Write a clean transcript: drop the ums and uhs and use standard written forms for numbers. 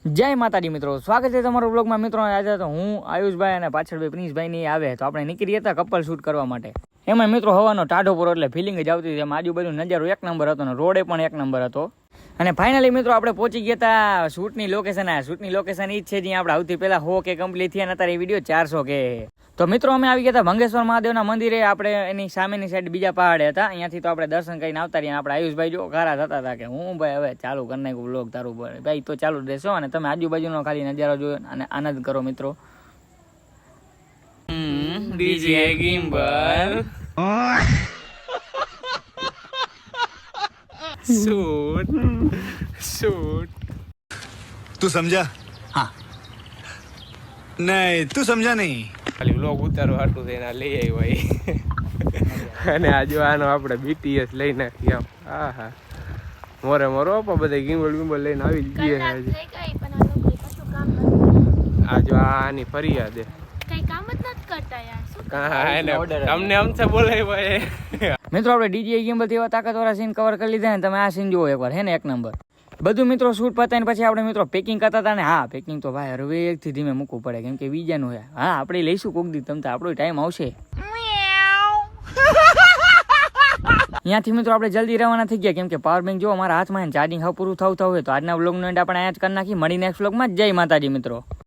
જય માતાજી મિત્રો, સ્વાગત છે તમારો બ્લોગમાં મિત્રો. આજે તો હું આયુષભાઈ અને પાછળ ભાઈ પ્રિન્સભાઈ ની આવે તો આપણે નીકળી હતા કપલ શૂટ કરવા માટે. એમાં મિત્રો હવાનો ટાઢો પૂરો એટલે ફિલિંગ જ આવતી હતી. એમ આજુબાજુ નજારો એક નંબર હતો ને રોડે પણ એક નંબર હતો. અને ફાઇનલી મિત્રો આપણે પહોંચી ગયા હતા શૂટની લોકેશન. આ શૂટની લોકેશન એ જ છે જ્યાં આપણે સૌથી પહેલા 100 કે કમ્પ્લીટ થયા, અત્યારે એ વિડીયો 400 કે. તો મિત્રો અમે આવી ગયા હતા ભંગેશ્વર મહાદેવના મંદિરે. આપણે એની સામેની સાઈડ બીજા પહાડે હતા, અહીંયાથી તો આપણે દર્શન કરીને આવતા રહ્યા. આપણે આયુષભાઈ જો ઘારા થતા હતા કે હું ભાઈ હવે ચાલુ કરી નાખ્યું બ્લોગ તારું ભાઈ, તો ચાલુ રહેશો અને તમે આજુબાજુનો ખાલી નજારો જોયો અને આનંદ કરો મિત્રો. ડીજે ગિમ્બલ शूट तू समझा? हाँ नहीं तू समझा नहीं. ખાલી વ્લોગ ઉતારવા હાટું થઈને લઈ આવી ભાઈ. અને આ જો આનો આપણે BTS લઈ નાખી આમ. હા હા મોરે મોરો બધા ગિમ્બલ લઈને આવી જ ગયા આજે. આ જો આની ફરિયાદ છે. કઈ કામ જ નથી કરતા યાર. તમને અમથે બોલાય ભાઈ. મિત્રો આપણે ડીજે ગેમ્બલ થી એવા તાકાતવાળા સીન કવર કરી લીધા ને તમે આ સીન જુઓ એકવાર, હે ને એક નંબર. બધું મિત્રો શૂટ પતાવીને પછી આપણે મિત્રો પેકિંગ કરતા હતા ને. હા પેકિંગ તો ભાઈ હવે એકથી ધીમે મૂકવું પડે કેમ કે બીજાનું છે. હા આપણે લઈશું કોક દી, તમ તો આપણો ટાઈમ આવશે. અહીંયાથી મિત્રો આપણે જલ્દી રવાના થઈ ગયા કેમ કે પાવર બેંક જો અમારા હાથમાં ચાર્જિંગ હવે પૂરું થવું હોય. તો આજના વ્લોગનો એન્ડ આપણે અહીંયા જ કરી નાખી. મળીને નેક્સ્ટ વ્લોગમાં. જય માતાજી મિત્રો.